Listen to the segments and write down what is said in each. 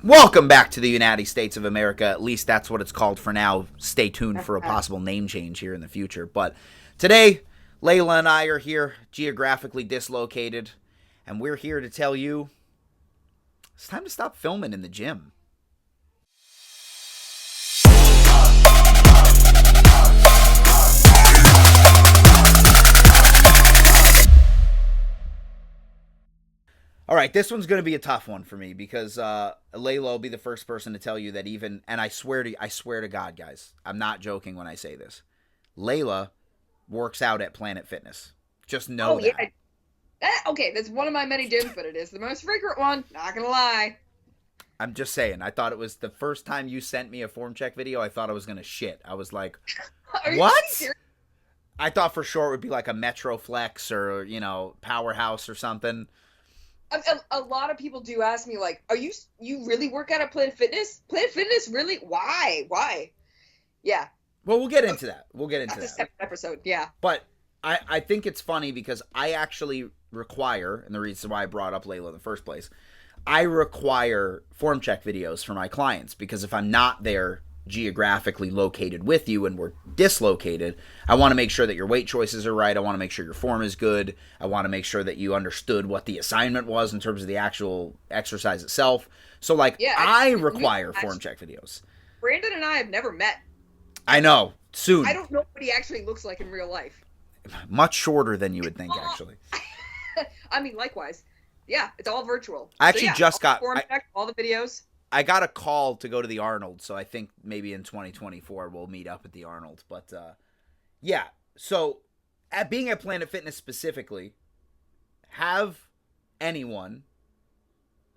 Welcome back to the United States of America. At least that's what it's called for now. Stay tuned for a possible name change here in the future. But today, Layla and I are here, geographically dislocated, and we're here to tell you it's time to stop filming in the gym. All right, this one's going to be a tough one for me because Layla will be the first person to tell you that even, and I swear to God, guys, I'm not joking when I say this. Layla works out at Planet Fitness. Just know that. Okay, that's one of my many gyms, but it is the most frequent one. Not gonna lie. I'm just saying. I thought it was the first time you sent me a form check video. I thought I was going to shit. I was like, what? I thought for sure it would be like a Metroflex or, Powerhouse or something. A lot of people do ask me, like, you really work out at Planet Fitness? Planet Fitness, really? Why? Yeah. Well, we'll get into that. That's a separate episode, yeah. But I think it's funny because I actually require, and the reason why I brought up Layla in the first place, I require form check videos for my clients because if I'm not there geographically located with you and we're dislocated, I want to make sure that your weight choices are right. I want to make sure your form is good. I want to make sure that you understood what the assignment was in terms of the actual exercise itself. So, I require form check videos. Brandon and I have never met. I know. Soon. I don't know what he actually looks like in real life. Much shorter than you would think, actually. I mean, likewise. Yeah, it's all virtual. I actually just got form check, all the videos. I got a call to go to the Arnold, so I think maybe in 2024 we'll meet up at the Arnold. But, yeah. So, being at Planet Fitness specifically, has anyone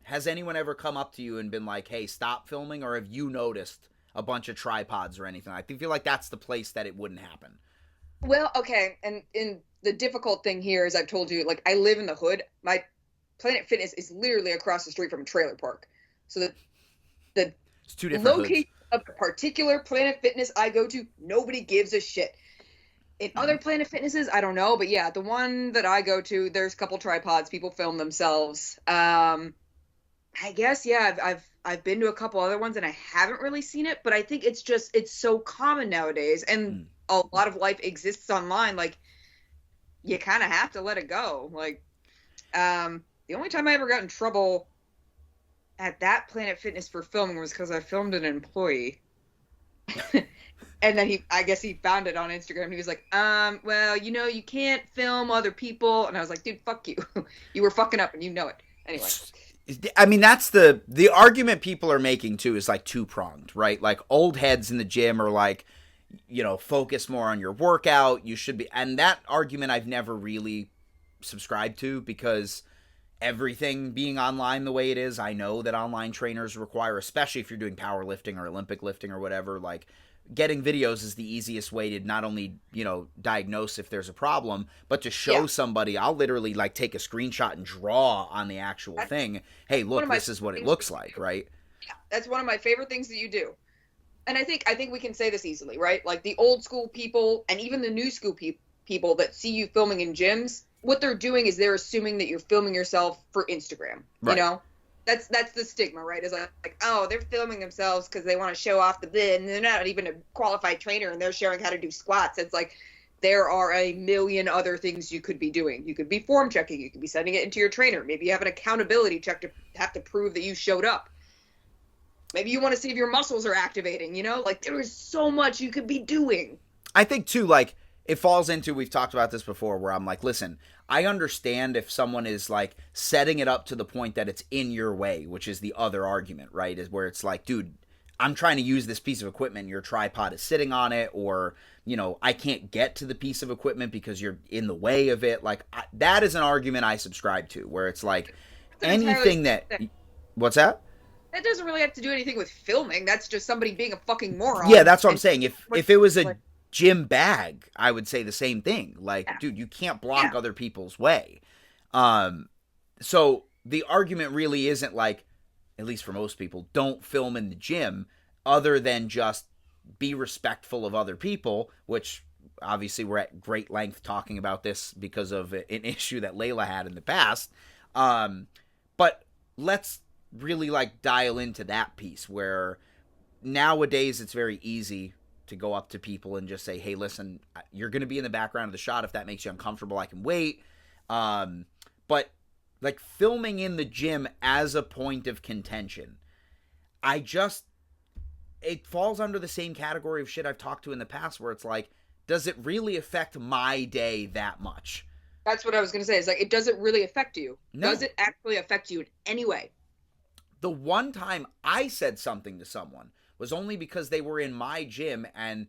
ever come up to you and been like, hey, stop filming? Or have you noticed a bunch of tripods or anything? I feel like that's the place that it wouldn't happen. Well, okay. And the difficult thing here is I've told you, like, I live in the hood. My Planet Fitness is literally across the street from a trailer park. So the location of the particular Planet Fitness I go to, nobody gives a shit. In other Planet Fitnesses, I don't know, but yeah, the one that I go to, there's a couple tripods. People film themselves. I guess, yeah, I've been to a couple other ones and I haven't really seen it, but I think it's so common nowadays, and a lot of life exists online. Like, you kind of have to let it go. Like, the only time I ever got in trouble at that Planet Fitness for filming was because I filmed an employee. And then I guess he found it on Instagram. He was like, well, you can't film other people. And I was like, dude, fuck you. You were fucking up and you know it. Anyway. I mean, that's the argument people are making too is like two-pronged, right? Like old heads in the gym are like, focus more on your workout. You should be. And that argument I've never really subscribed to because everything being online the way it is, I know that online trainers require, especially if you're doing powerlifting or Olympic lifting or whatever, like getting videos is the easiest way to not only, diagnose if there's a problem, but to show somebody. I'll literally like take a screenshot and draw on the actual thing. Hey, look, this is what it looks like, right? Yeah, that's one of my favorite things that you do. And I think we can say this easily, right? Like the old school people and even the new school people that see you filming in gyms, what they're doing is they're assuming that you're filming yourself for Instagram. Right. That's the stigma, right? Is like, oh, they're filming themselves because they want to show off the bid, and they're not even a qualified trainer, and they're showing how to do squats. It's like there are a million other things you could be doing. You could be form checking. You could be sending it into your trainer. Maybe you have an accountability check to have to prove that you showed up. Maybe you want to see if your muscles are activating. Like there is so much you could be doing. I think too, like it falls into, we've talked about this before, where I'm like, listen, I understand if someone is like setting it up to the point that it's in your way, which is the other argument, right? Is where it's like, dude, I'm trying to use this piece of equipment, your tripod is sitting on it, or, I can't get to the piece of equipment because you're in the way of it. Like that is an argument I subscribe to, where it's like anything that, what's that? That doesn't really have to do anything with filming. That's just somebody being a fucking moron. Yeah, that's what I'm saying. If it was a gym bag, I would say the same thing. Like, dude, you can't block other people's way. So the argument really isn't like, at least for most people, don't film in the gym, other than just be respectful of other people, which obviously we're at great length talking about this because of an issue that Layla had in the past. But let's really like dial into that piece where nowadays it's very easy to go up to people and just say, hey, listen, you're going to be in the background of the shot. If that makes you uncomfortable, I can wait. But like filming in the gym as a point of contention, it falls under the same category of shit I've talked to in the past where it's like, does it really affect my day that much? That's what I was going to say. It's like, it doesn't really affect you. No. Does it actually affect you in any way? The one time I said something to someone was only because they were in my gym, and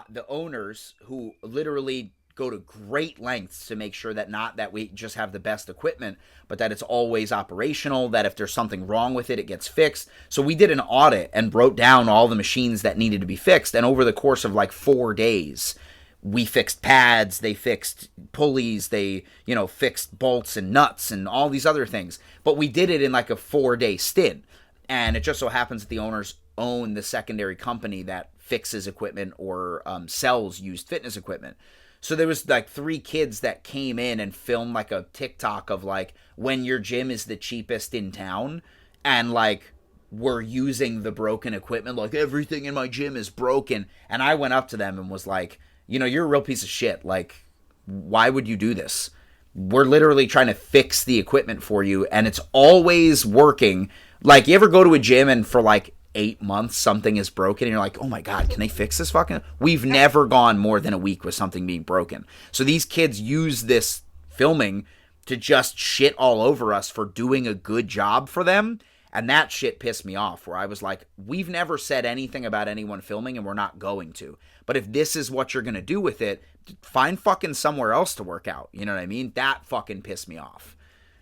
the owners, who literally go to great lengths to make sure that not that we just have the best equipment, but that it's always operational, that if there's something wrong with it, it gets fixed. So we did an audit and wrote down all the machines that needed to be fixed, and over the course of like 4 days, we fixed pads, they fixed pulleys, they, fixed bolts and nuts and all these other things. But we did it in like a 4-day stint. And it just so happens that the owners own the secondary company that fixes equipment or sells used fitness equipment. So there was like 3 kids that came in and filmed like a TikTok of like when your gym is the cheapest in town, and like we're using the broken equipment, like everything in my gym is broken. And I went up to them and was like, you're a real piece of shit. Like, why would you do this? We're literally trying to fix the equipment for you, and it's always working. Like, you ever go to a gym and for like 8 months something is broken and you're like, oh my God, can they fix this fucking? We've never gone more than a week with something being broken. So these kids use this filming to just shit all over us for doing a good job for them. And that shit pissed me off, where I was like, we've never said anything about anyone filming and we're not going to. But if this is what you're going to do with it, find fucking somewhere else to work out. You know what I mean? That fucking pissed me off.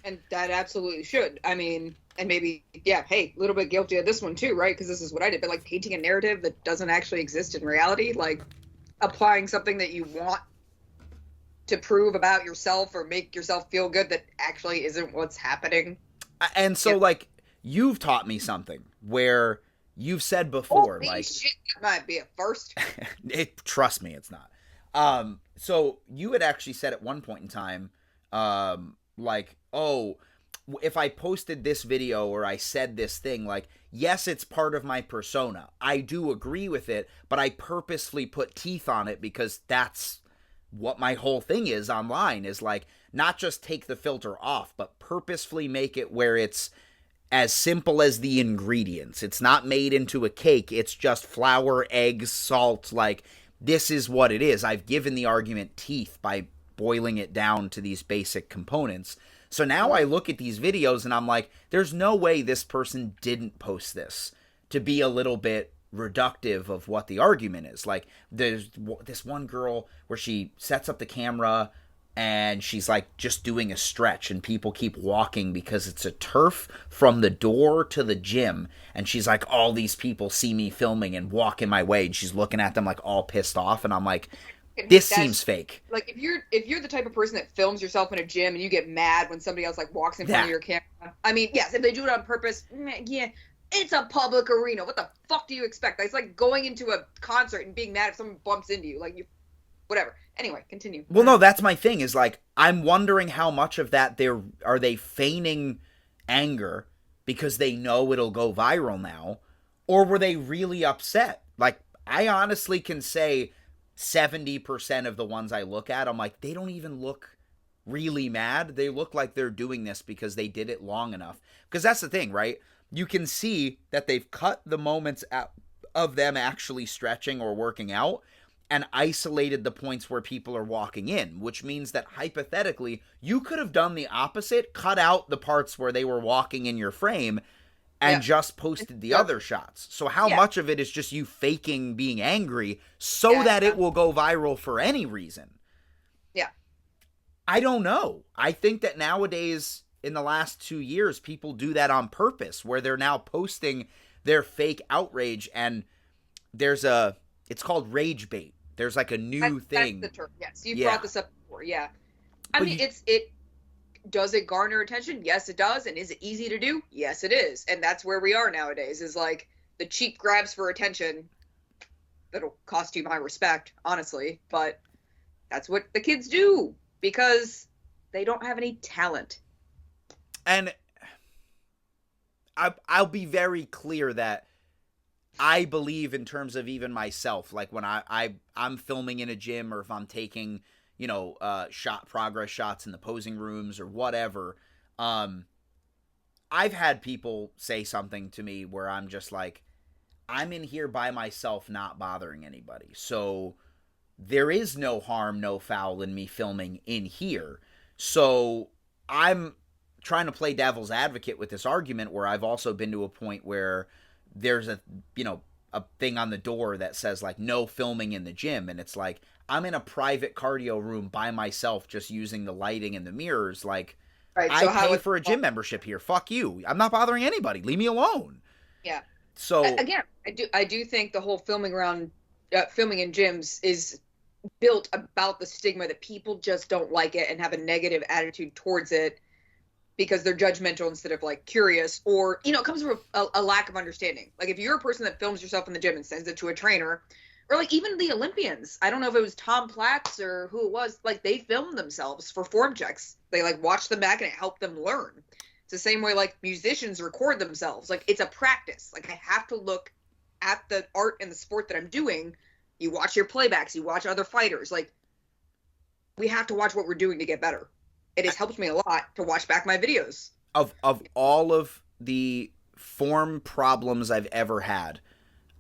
And that absolutely should. I mean, and maybe, yeah, hey, a little bit guilty of this one too, right? Because this is what I did. But like painting a narrative that doesn't actually exist in reality, like applying something that you want to prove about yourself or make yourself feel good that actually isn't what's happening. And so, like, you've taught me something where you've said before, like, shit, that might be a first. Trust me, it's not. So you had actually said at one point in time, like, oh, if I posted this video or I said this thing, like, yes, it's part of my persona. I do agree with it, but I purposely put teeth on it because that's what my whole thing is online, is like, not just take the filter off, but purposefully make it where it's as simple as the ingredients. It's not made into a cake. It's just flour, eggs, salt. Like, this is what it is. I've given the argument teeth by boiling it down to these basic components. So now I look at these videos and I'm like, there's no way this person didn't post this to be a little bit reductive of what the argument is. Like, there's this one girl where she sets up the camera and she's like just doing a stretch, and people keep walking because it's a turf from the door to the gym, and she's like, all these people see me filming and walk in my way, and she's looking at them like all pissed off, and I'm like, this seems fake. Like, if you're the type of person that films yourself in a gym and you get mad when somebody else like walks in front of your camera, I mean, yes, if they do it on purpose, yeah, it's a public arena. What the fuck do you expect? It's like going into a concert and being mad if someone bumps into you. Like, whatever. Anyway, continue. Well, no, that's my thing, is like, I'm wondering how much of that are they feigning anger because they know it'll go viral now, or were they really upset? Like, I honestly can say 70% of the ones I look at, I'm like, they don't even look really mad. They look like they're doing this because they did it long enough. Because that's the thing, right? You can see that they've cut the moments out of them actually stretching or working out and isolated the points where people are walking in, which means that hypothetically, you could have done the opposite, cut out the parts where they were walking in your frame, and just posted the other shots. So how much of it is just you faking being angry so that it will go viral for any reason? Yeah. I don't know. I think that nowadays, in the last 2 years, people do that on purpose, where they're now posting their fake outrage, and it's called rage bait. There's like a new thing. That's the term. Yes, you brought this up before. Yeah. I mean, does it garner attention? Yes, it does. And is it easy to do? Yes, it is. And that's where we are nowadays, is like the cheap grabs for attention that'll cost you my respect, honestly. But that's what the kids do because they don't have any talent. And I'll be very clear that I believe in terms of even myself, like when I'm filming in a gym, or if I'm taking, shot progress shots in the posing rooms or whatever, I've had people say something to me where I'm just like, I'm in here by myself, not bothering anybody. So there is no harm, no foul in me filming in here. So I'm trying to play devil's advocate with this argument, where I've also been to a point where there's a thing on the door that says like no filming in the gym, and it's like I'm in a private cardio room by myself just using the lighting and the mirrors. Like, Right. I So how pay it, for a gym membership here. Fuck you. I'm not bothering anybody. Leave me alone. yeah. So Again, I do think the whole filming in gyms is built about the stigma that people just don't like it and have a negative attitude towards it because they're judgmental instead of like curious, or it comes from a lack of understanding. Like if you're a person that films yourself in the gym and sends it to a trainer, or like even the Olympians, I don't know if it was Tom Platz or who it was, like they filmed themselves for form checks. They like watched them back and it helped them learn. It's the same way like musicians record themselves. Like it's a practice. Like I have to look at the art and the sport that I'm doing. You watch your playbacks, you watch other fighters. Like we have to watch what we're doing to get better. It has helped me a lot to watch back my videos. Of all of the form problems I've ever had,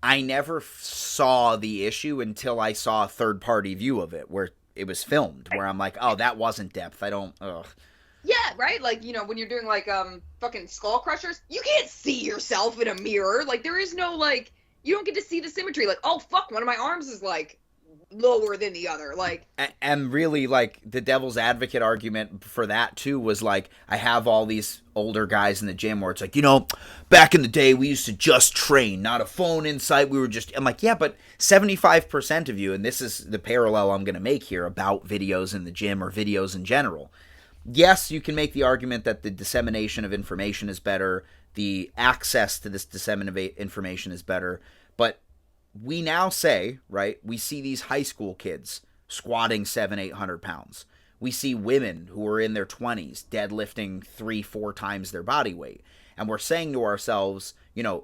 I never saw the issue until I saw a third party view of it where it was filmed, where I'm like, oh, that wasn't depth. I don't, ugh. Yeah, right? Like, when you're doing like fucking skull crushers, you can't see yourself in a mirror. Like there is no like you don't get to see the symmetry. Like, oh fuck, one of my arms is like lower than the other. Like, and really, like, the devil's advocate argument for that too was like, I have all these older guys in the gym where it's like, back in the day we used to just train, not a phone in sight. I'm like, yeah, but 75% of you, and this is the parallel I'm going to make here about videos in the gym or videos in general. Yes, you can make the argument that the dissemination of information is better, the access to this disseminated information is better, but we now say, right, we see these high school kids squatting 700-800 pounds. We see women who are in their 20s deadlifting 3-4 times their body weight. And we're saying to ourselves,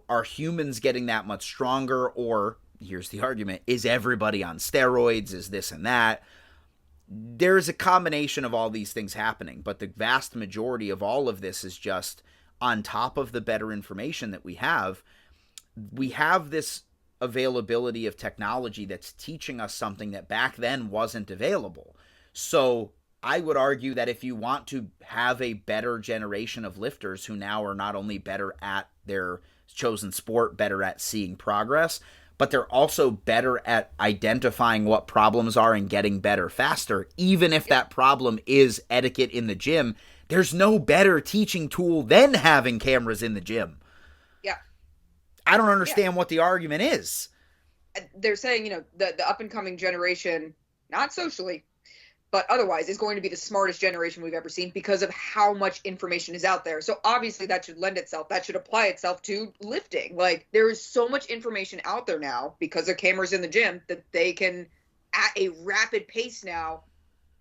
are humans getting that much stronger? Or, here's the argument, is everybody on steroids? Is this and that? There's a combination of all these things happening, but the vast majority of all of this is just on top of the better information that we have this availability of technology that's teaching us something that back then wasn't available. So I would argue that if you want to have a better generation of lifters who now are not only better at their chosen sport, better at seeing progress, but they're also better at identifying what problems are and getting better faster. Even if that problem is etiquette in the gym, there's no better teaching tool than having cameras in the gym. Yeah. I don't understand what the argument is. They're saying, the up-and-coming generation, not socially, but otherwise, is going to be the smartest generation we've ever seen because of how much information is out there. So obviously that should that should apply itself to lifting. Like there is so much information out there now because of cameras in the gym that they can, at a rapid pace now,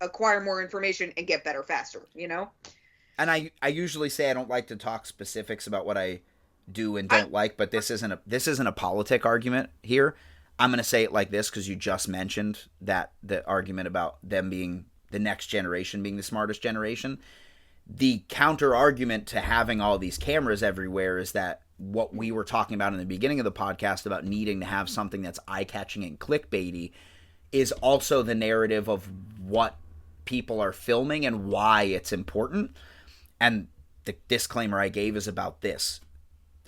acquire more information and get better faster, And I usually say I don't like to talk specifics about what I do and don't like, but this isn't a politic argument here. I'm going to say it like this because you just mentioned that the argument about them being the next generation being the smartest generation. The counter argument to having all these cameras everywhere is that what we were talking about in the beginning of the podcast about needing to have something that's eye-catching and clickbaity is also the narrative of what people are filming and why it's important. And the disclaimer I gave is about this.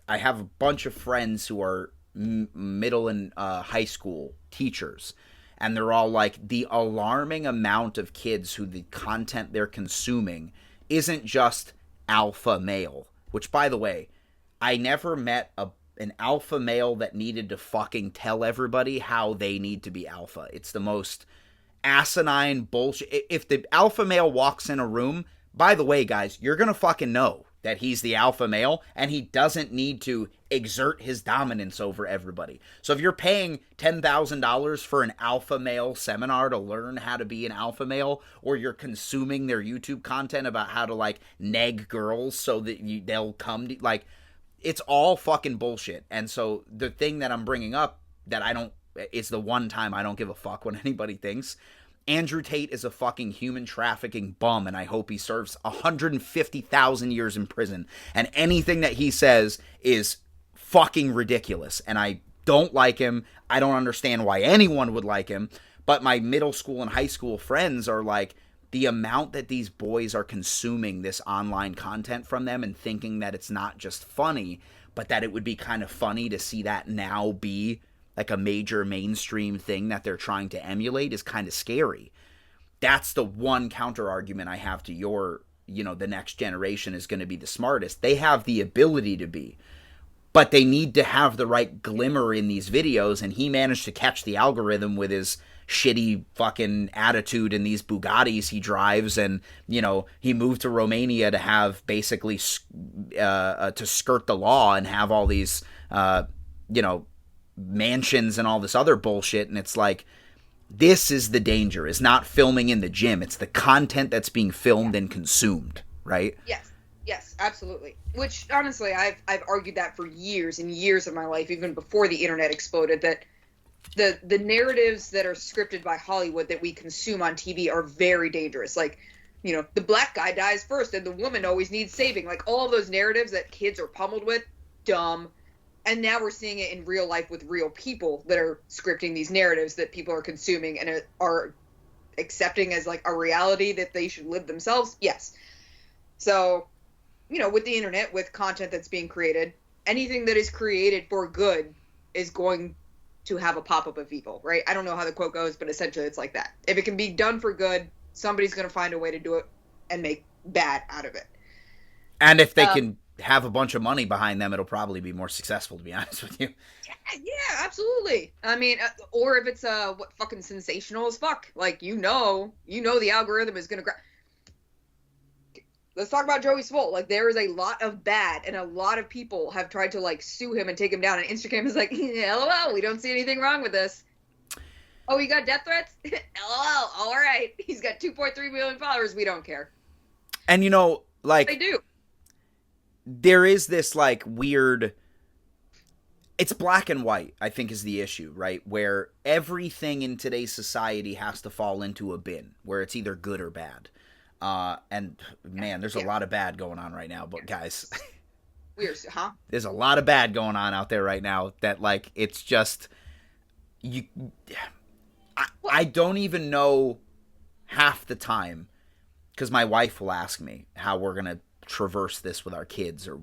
I have a bunch of friends who are middle and high school teachers, and they're all like, the alarming amount of kids who the content they're consuming isn't just alpha male, which, by the way, I never met an alpha male that needed to fucking tell everybody how they need to be alpha. It's the most asinine bullshit. If the alpha male walks in a room, by the way, guys, you're gonna fucking know that he's the alpha male, and he doesn't need to exert his dominance over everybody. So if you're paying $10,000 for an alpha male seminar to learn how to be an alpha male, or you're consuming their YouTube content about how to, like, neg girls so that they'll come to, like, it's all fucking bullshit. And so the thing that I'm bringing up that it's the one time I don't give a fuck what anybody thinks. Andrew Tate is a fucking human trafficking bum, and I hope he serves 150,000 years in prison. And anything that he says is fucking ridiculous. And I don't like him. I don't understand why anyone would like him. But my middle school and high school friends are like, the amount that these boys are consuming this online content from them and thinking that it's not just funny, but that it would be kind of funny to see that now be like a major mainstream thing that they're trying to emulate is kind of scary. That's the one counter argument I have to your, the next generation is going to be the smartest. They have the ability to be, but they need to have the right glimmer in these videos, and he managed to catch the algorithm with his shitty fucking attitude in these Bugattis he drives, and he moved to Romania to have basically to skirt the law and have all these mansions and all this other bullshit. And it's like, this is the danger, is not filming in the gym, it's the content that's being filmed and consumed, right? Yes, absolutely. Which honestly, I've argued that for years and years of my life, even before the internet exploded, that the narratives that are scripted by Hollywood that we consume on TV are very dangerous. Like, the black guy dies first and the woman always needs saving. Like, all of those narratives that kids are pummeled with, dumb. And now we're seeing it in real life with real people that are scripting these narratives that people are consuming and are accepting as like a reality that they should live themselves. Yes. So, with the internet, with content that's being created, anything that is created for good is going to have a pop-up of evil, right? I don't know how the quote goes, but essentially it's like that. If it can be done for good, somebody's going to find a way to do it and make bad out of it. And if they can have a bunch of money behind them, it'll probably be more successful, to be honest with you. Yeah, absolutely. I mean, or if it's fucking sensational as fuck, like the algorithm is gonna Let's talk about Joey Swoll. Like, there is a lot of bad, and a lot of people have tried to like sue him and take him down. And Instagram is like, LOL, we don't see anything wrong with this. Oh, you got death threats? LOL, all right. He's got 2.3 million followers. We don't care. And like, they do. There is this like weird, it's black and white, I think, is the issue, right? Where everything in today's society has to fall into a bin where it's either good or bad. And man, there's a lot of bad going on right now, but guys, weird, huh? There's a lot of bad going on out there right now that like, it's just, I don't even know half the time, because my wife will ask me how we're going to traverse this with our kids, or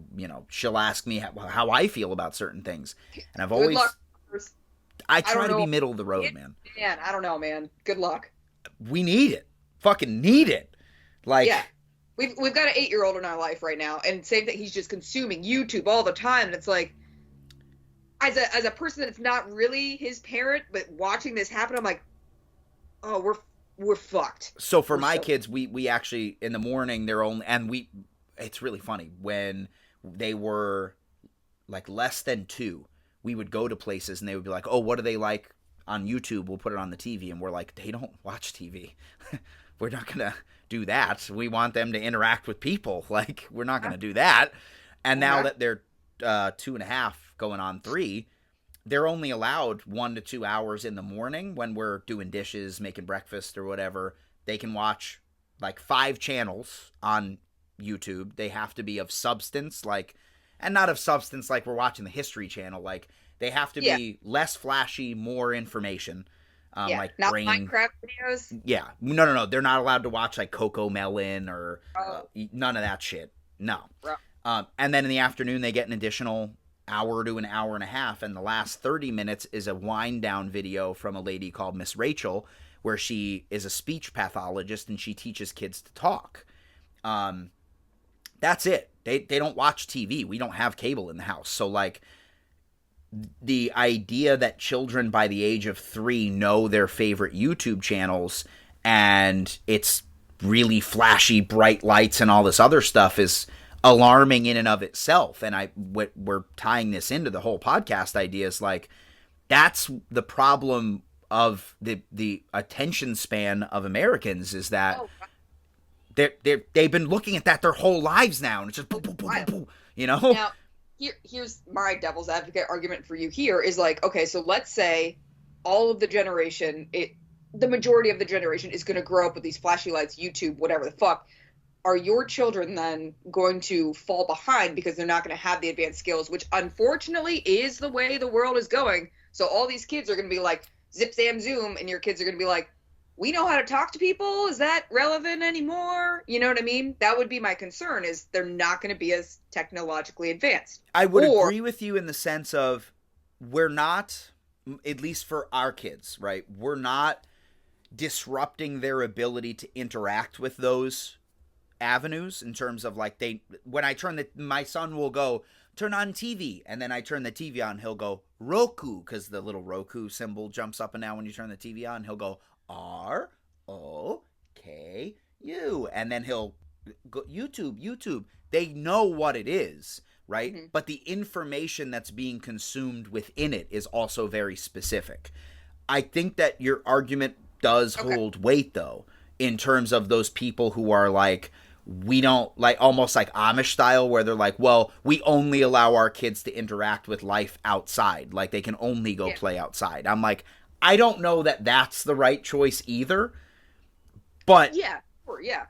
she'll ask me how I feel about certain things, and I've always I try to be middle of the road, man. I don't know, man. Good luck. We need it. Fucking need it. Like, yeah, we've got an 8-year-old in our life right now, and same thing, he's just consuming YouTube all the time, and it's like, as a person that's not really his parent, but watching this happen, I'm like, oh, we're fucked. So for my kids, we actually, in the morning, it's really funny, when they were like less than 2, we would go to places and they would be like, oh, what do they like on YouTube? We'll put it on the TV. And we're like, they don't watch TV. We're not going to do that. We want them to interact with people. Like, we're not going to do that. And now that they're 2.5 going on 3, they're only allowed 1 to 2 hours in the morning when we're doing dishes, making breakfast or whatever. They can watch like 5 channels on YouTube. They have to be of substance, like, and not of substance like we're watching the History Channel. Like, they have to be less flashy, more information. Like not brain Minecraft videos. Yeah, no. They're not allowed to watch like Coco Melon or none of that shit. No. And then in the afternoon they get an additional hour to an hour and a half, and the last 30 minutes is a wind down video from a lady called Miss Rachel, where she is a speech pathologist and she teaches kids to talk. That's it. They don't watch TV. We don't have cable in the house. So like, the idea that children by the age of 3 know their favorite YouTube channels and it's really flashy, bright lights and all this other stuff is alarming in and of itself. And we're tying this into the whole podcast idea is like, that's the problem of the attention span of Americans, is that they've been looking at that their whole lives now, and it's just boom, boom, boom, boom, boom, Now, here's my devil's advocate argument for you here is like, okay, so let's say all of the generation, the majority of the generation is going to grow up with these flashy lights, YouTube, whatever the fuck. Are your children then going to fall behind because they're not going to have the advanced skills, which unfortunately is the way the world is going? So all these kids are going to be like, zip, zam, zoom, and your kids are going to be like, we know how to talk to people. Is that relevant anymore? You know what I mean? That would be my concern, is they're not going to be as technologically advanced. I would agree with you in the sense of we're not, at least for our kids, right? We're not disrupting their ability to interact with those avenues in terms of like when I turn my son will go, turn on TV, and then I turn the TV on, he'll go Roku, because the little Roku symbol jumps up and down when you turn the TV on. He'll go ROKU, and then he'll go YouTube. They know what it is, right? Mm-hmm. But the information that's being consumed within it is also very specific. I think that your argument does hold weight, though, in terms of those people who are like, we don't, like, almost like Amish style, where they're like, well, we only allow our kids to interact with life outside. Like, they can only go play outside. I'm like, I don't know that that's the right choice either. But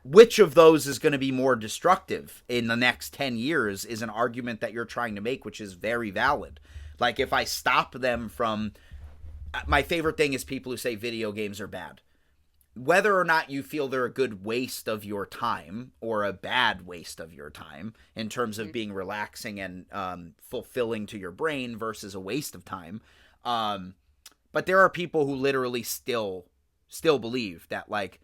which of those is going to be more destructive in the next 10 years is an argument that you're trying to make, which is very valid. Like, if I stop them from... My favorite thing is people who say video games are bad. Whether or not you feel they're a good waste of your time or a bad waste of your time in terms of being relaxing and fulfilling to your brain versus a waste of time. But there are people who literally still believe that, like,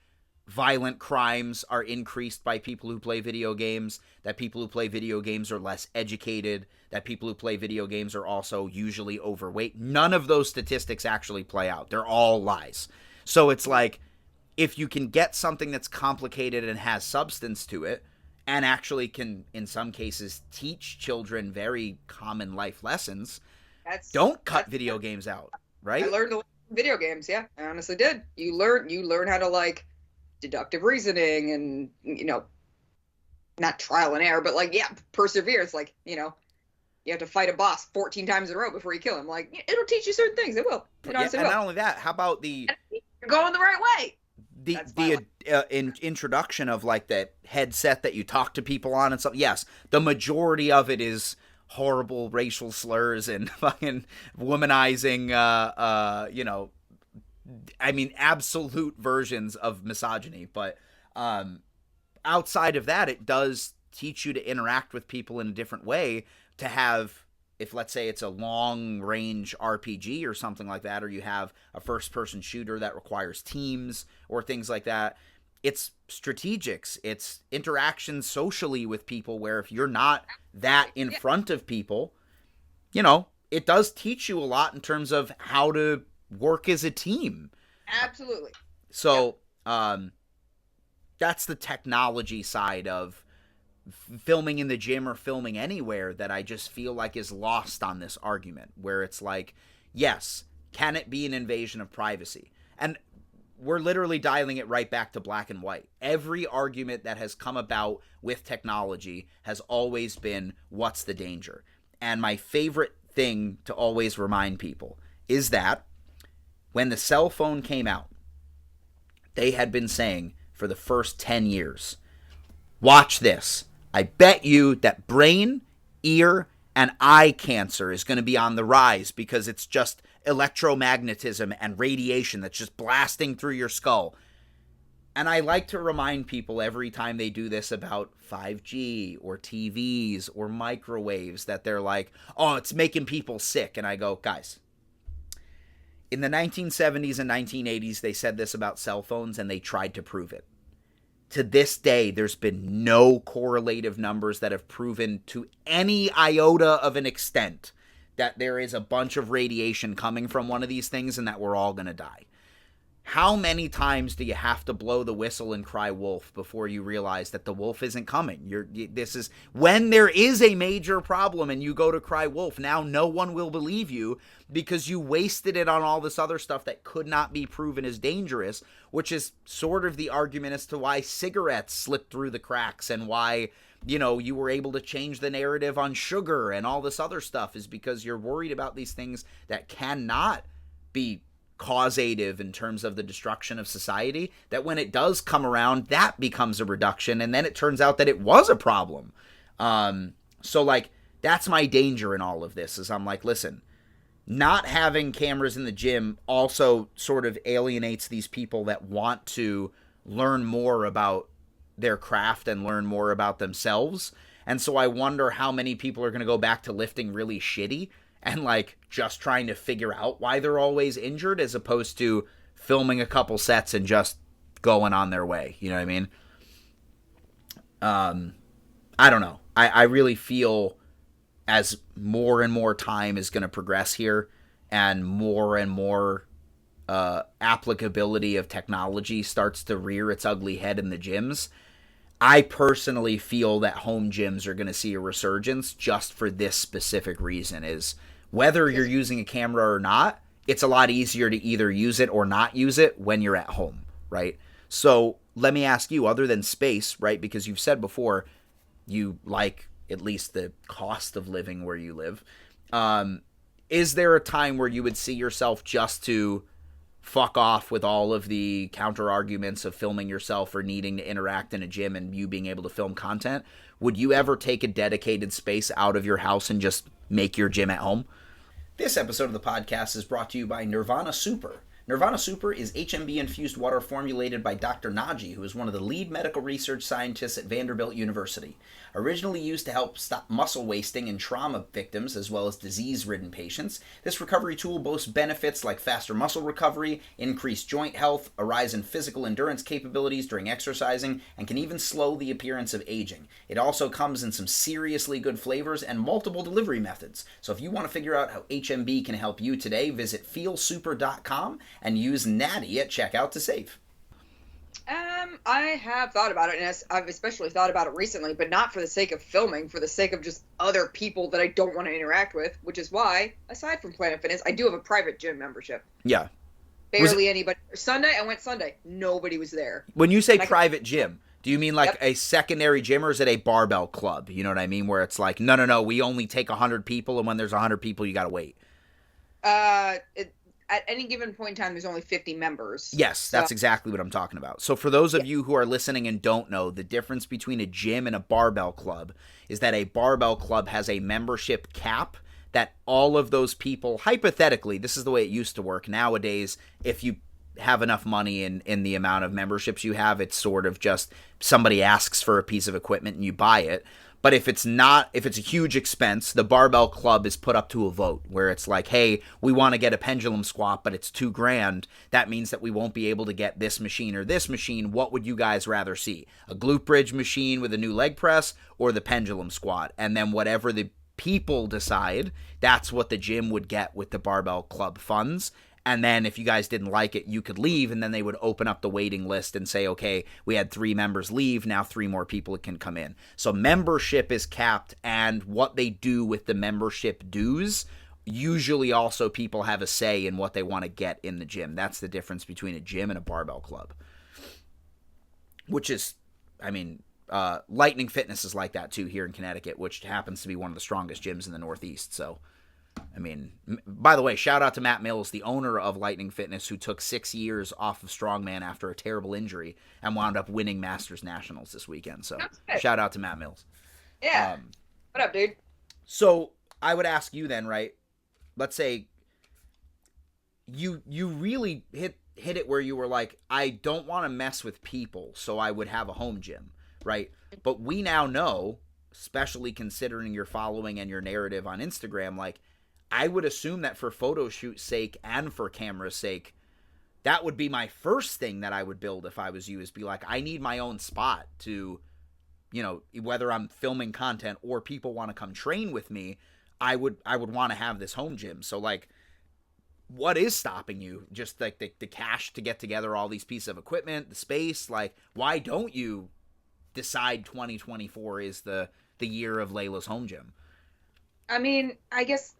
violent crimes are increased by people who play video games, that people who play video games are less educated, that people who play video games are also usually overweight. None of those statistics actually play out. They're all lies. So it's like, if you can get something that's complicated and has substance to it, and actually can, in some cases, teach children very common life lessons, don't cut video games out, right? I learned video games, yeah. I honestly did. You learn how to, like, deductive reasoning and, you know, not trial and error, but, like, perseverance. Like, you know, you have to fight a boss 14 times in a row before you kill him. Like, it'll teach you certain things. It will. And not only that, how about you're going the right way. The introduction of, like, the headset that you talk to people on and stuff. Yes, the majority of it is horrible racial slurs and fucking womanizing, you know, I mean, absolute versions of misogyny. But outside of that, it does teach you to interact with people in a different way, to have, if let's say it's a long-range RPG or something like that, or you have a first-person shooter that requires teams or things like that, it's strategics, it's interactions socially with people, where if you're not that in front of people, you know, it does teach you a lot in terms of how to work as a team. Absolutely. So, that's the technology side of filming in the gym or filming anywhere that I just feel like is lost on this argument, where it's like, yes, can it be an invasion of privacy? And we're literally dialing it right back to black and white. Every argument that has come about with technology has always been, what's the danger? And my favorite thing to always remind people is that when the cell phone came out, they had been saying for the first 10 years, watch this. I bet you that brain, ear, and eye cancer is going to be on the rise because it's just electromagnetism and radiation that's just blasting through your skull. And I like to remind people every time they do this about 5G or TVs or microwaves that they're like, oh, it's making people sick. And I go, guys, in the 1970s and 1980s, they said this about cell phones and they tried to prove it. To this day, there's been no correlative numbers that have proven to any iota of an extent that there is a bunch of radiation coming from one of these things and that we're all going to die. how many times do you have to blow the whistle and cry wolf before you realize that the wolf isn't coming? This is when there is a major problem and you go to cry wolf. Now no one will believe you because you wasted it on all this other stuff that could not be proven as dangerous, which is sort of the argument as to why cigarettes slipped through the cracks and why, you know, you were able to change the narrative on sugar and all this other stuff, is because you're worried about these things that cannot be causative in terms of the destruction of society, that when it does come around, that becomes a reduction, and then it turns out that it was a problem. So like, that's my danger in all of this, is I'm like, listen, not having cameras in the gym also sort of alienates these people that want to learn more about their craft and learn more about themselves. And so I wonder how many people are going to go back to lifting really shitty and like just trying to figure out why they're always injured, as opposed to filming a couple sets and just going on their way. You know what I mean? I don't know. I really feel as more and more time is going to progress here and more applicability of technology starts to rear its ugly head in the gyms, I personally feel that home gyms are going to see a resurgence just for this specific reason, is whether you're using a camera or not, it's a lot easier to either use it or not use it when you're at home, right? So let me ask you, other than space, right, because you've said before you like at least the cost of living where you live, is there a time where you would see yourself just to fuck off with all of the counter arguments of filming yourself or needing to interact in a gym and you being able to film content? Would you ever take a dedicated space out of your house and just make your gym at home? This episode of the podcast is brought to you by Nirvana Super. Nirvana Super is HMB-infused water formulated by Dr. Naji, who is one of the lead medical research scientists at Vanderbilt University. Originally used to help stop muscle wasting in trauma victims as well as disease-ridden patients, this recovery tool boasts benefits like faster muscle recovery, increased joint health, a rise in physical endurance capabilities during exercising, and can even slow the appearance of aging. It also comes in some seriously good flavors and multiple delivery methods. So if you want to figure out how HMB can help you today, visit feelsuper.com and use Natty at checkout to save. I have thought about it, and I've especially thought about it recently, but not for the sake of filming, for the sake of just other people that I don't want to interact with, which is why, aside from Planet Fitness, I do have a private gym membership. Yeah. Barely anybody. Sunday, I went Sunday. Nobody was there. When you say private gym, do you mean like a secondary gym, or is it a barbell club? You know what I mean? Where it's like, no, we only take 100 people, and when there's 100 people, you got to wait. At any given point in time, there's only 50 members. Yes, that's exactly what I'm talking about. So for those of you who are listening and don't know, the difference between a gym and a barbell club is that a barbell club has a membership cap that all of those people, hypothetically, this is the way it used to work. Nowadays, if you have enough money in the amount of memberships you have, it's sort of just somebody asks for a piece of equipment and you buy it. But if it's a huge expense, the barbell club is put up to a vote where it's like, hey, we want to get a pendulum squat, but it's $2,000. That means that we won't be able to get this machine or this machine. What would you guys rather see? A glute bridge machine with a new leg press or the pendulum squat? And then whatever the people decide, that's what the gym would get with the barbell club funds. And then if you guys didn't like it, you could leave, and then they would open up the waiting list and say, okay, we had 3 members leave, now 3 more people can come in. So membership is capped, and what they do with the membership dues, usually also people have a say in what they want to get in the gym. That's the difference between a gym and a barbell club. Which is, I mean, Lightning Fitness is like that too here in Connecticut, which happens to be one of the strongest gyms in the Northeast, so... I mean, by the way, shout out to Matt Mills, the owner of Lightning Fitness, who took 6 years off of strongman after a terrible injury and wound up winning Masters Nationals this weekend. So shout out to Matt Mills. Yeah. What up, dude? So I would ask you then, right? Let's say you really hit it where you were like, I don't want to mess with people, so I would have a home gym, right? But we now know, especially considering your following and your narrative on Instagram, like, I would assume that for photo shoot sake and for camera's sake, that would be my first thing that I would build if I was you, is be like, I need my own spot to, you know, whether I'm filming content or people want to come train with me, I would want to have this home gym. So like, what is stopping you? Just like the cash to get together all these pieces of equipment, the space. Like, why don't you decide 2024 is the year of Layla's home gym? I mean, I guess,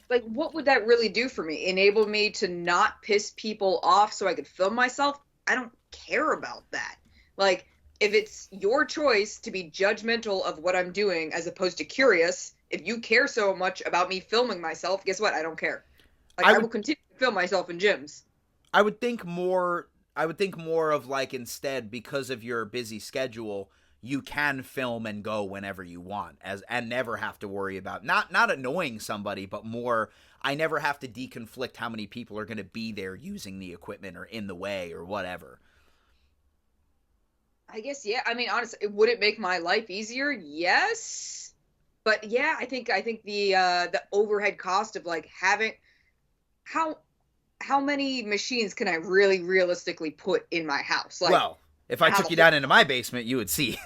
like, what would that really do for me? Enable me to not piss people off so I could film myself? I don't care about that. Like, if it's your choice to be judgmental of what I'm doing as opposed to curious, if you care so much about me filming myself, guess what? I don't care. Like, I will continue to film myself in gyms. I would think more of like, instead, because of your busy schedule, you can film and go whenever you want, and never have to worry about not annoying somebody, but more, I never have to deconflict how many people are going to be there using the equipment or in the way or whatever. I guess, yeah. I mean, honestly, would it make my life easier? Yes. But yeah, I think the overhead cost of like having how many machines can I really realistically put in my house? Like, well, if I took you down into my basement, you would see.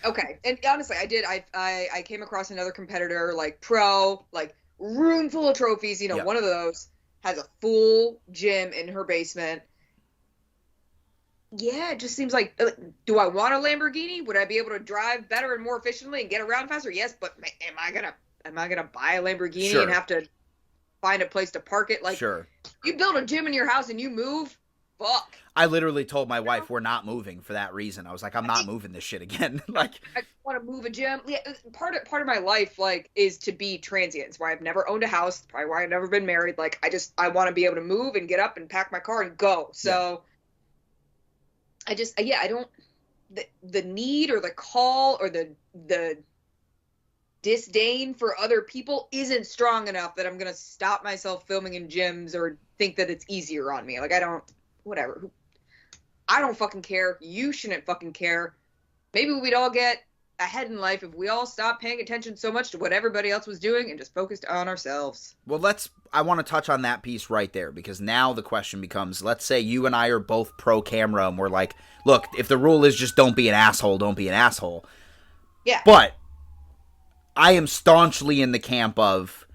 Okay, and honestly, I did. I came across another competitor, like pro, like room full of trophies. You know, Yep. one of those has a full gym in her basement. Yeah, it just seems like, do I want a Lamborghini? Would I be able to drive better and more efficiently and get around faster? Yes, but am I gonna buy a Lamborghini Sure. and have to find a place to park it? Like, Sure. You build a gym in your house and you move, fuck. I literally told my wife we're not moving for that reason. I was like, I'm not moving this shit again. Like, I want to move a gym. Yeah, part of my life, like, is to be transient. It's why I've never owned a house. Probably why I've never been married. Like, I want to be able to move and get up and pack my car and go. So, yeah. I don't, the need or the call or the disdain for other people isn't strong enough that I'm gonna stop myself filming in gyms or think that it's easier on me. Like, whatever. I don't fucking care. You shouldn't fucking care. Maybe we'd all get ahead in life if we all stopped paying attention so much to what everybody else was doing and just focused on ourselves. Well, I want to touch on that piece right there, because now the question becomes, let's say you and I are both pro camera and we're like, look, if the rule is just don't be an asshole, don't be an asshole. Yeah. But I am staunchly in the camp of,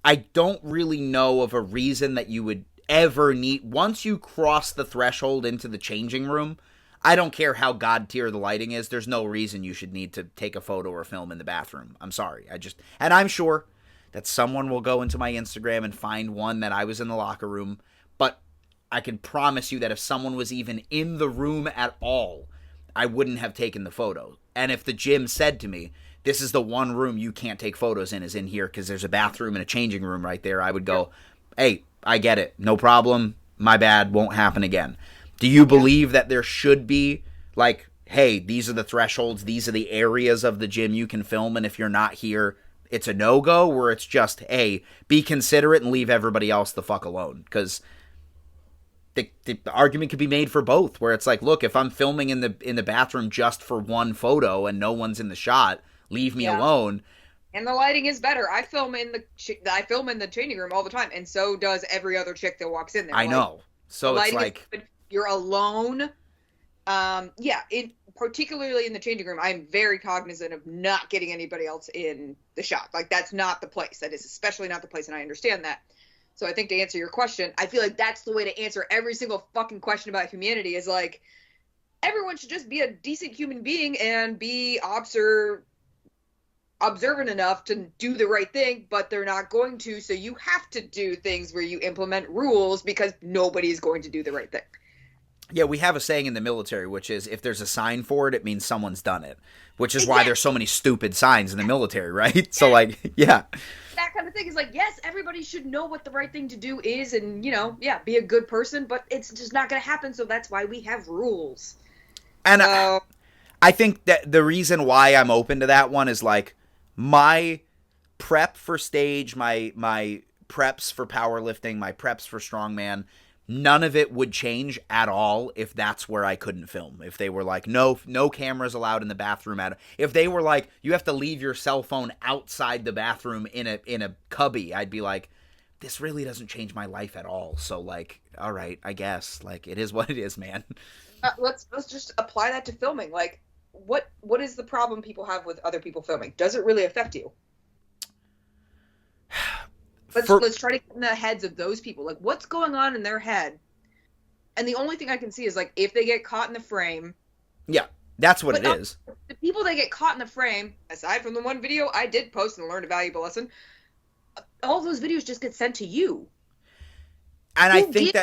I don't really know of a reason that you would ever need, once you cross the threshold into the changing room, I don't care how god tier the lighting is, there's no reason you should need to take a photo or film in the bathroom. I'm sorry. And I'm sure that someone will go into my Instagram and find one that I was in the locker room, but I can promise you that if someone was even in the room at all, I wouldn't have taken the photo. And if the gym said to me, this is the one room you can't take photos in, is in here because there's a bathroom and a changing room right there, I would go, hey, I get it. No problem. My bad. Won't happen again. Do you believe that there should be, like, hey, these are the thresholds, these are the areas of the gym you can film, and if you're not here, it's a no-go, or it's just, hey, be considerate and leave everybody else the fuck alone? Because the argument could be made for both, where it's like, look, if I'm filming in the bathroom just for one photo and no one's in the shot, leave me alone. And the lighting is better. I film in the changing room all the time, and so does every other chick that walks in there. I know. So it's like, you're alone. Particularly in the changing room, I'm very cognizant of not getting anybody else in the shot. Like, that's not the place. That is especially not the place, and I understand that. So I think to answer your question, I feel like that's the way to answer every single fucking question about humanity, is like, everyone should just be a decent human being and be observant enough to do the right thing, but they're not going to, so you have to do things where you implement rules because nobody's going to do the right thing. Yeah, we have a saying in the military, which is, if there's a sign for it, it means someone's done it, which is why there's so many stupid signs in the military, right? So, like, yeah. That kind of thing is like, yes, everybody should know what the right thing to do is and, be a good person, but it's just not going to happen, so that's why we have rules. And I think that the reason why I'm open to that one is, like, my prep for stage, my preps for powerlifting, my preps for strongman, none of it would change at all if that's where I couldn't film. If they were like, no cameras allowed in the bathroom. If they were like, you have to leave your cell phone outside the bathroom in a cubby, I'd be like, this really doesn't change my life at all. So, like, all right, I guess, like, it is what it is, man. Let's just apply that to filming. Like, what is the problem people have with other people filming? Does it really affect you? Let's try to get in the heads of those people. Like, what's going on in their head? And the only thing I can see is, like, if they get caught in the frame. Yeah, that's what it is. The people that get caught in the frame, aside from the one video I did post and learned a valuable lesson, all those videos just get sent to you. And I think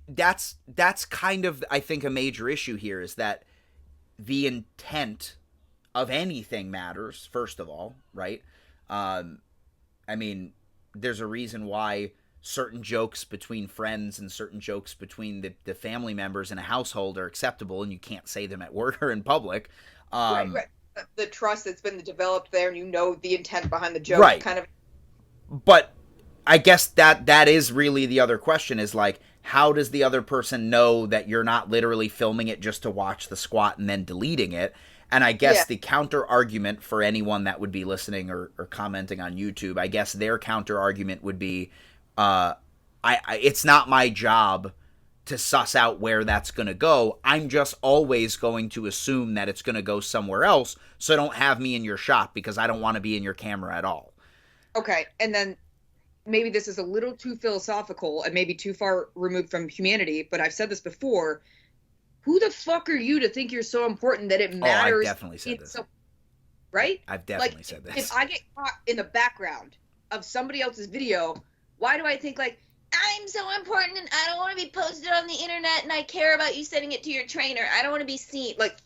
that's kind of, I think, a major issue here, is that the intent of anything matters, first of all, right? I mean, there's a reason why certain jokes between friends and certain jokes between the family members in a household are acceptable, and you can't say them at work or in public. Right. The trust that's been developed there, and you know the intent behind the joke, right. kind of. But I guess that is really the other question, is like, how does the other person know that you're not literally filming it just to watch the squat and then deleting it? And I guess the counter argument for anyone that would be listening or commenting on YouTube, I guess their counter argument would be, it's not my job to suss out where that's going to go. I'm just always going to assume that it's going to go somewhere else, so don't have me in your shot because I don't want to be in your camera at all. Okay, and then maybe this is a little too philosophical and maybe too far removed from humanity, but I've said this before. Who the fuck are you to think you're so important that it matters? Oh, I've definitely said this. Right? I've definitely said this. If I get caught in the background of somebody else's video, why do I think, like, I'm so important and I don't want to be posted on the internet and I care about you sending it to your trainer. I don't want to be seen. Like,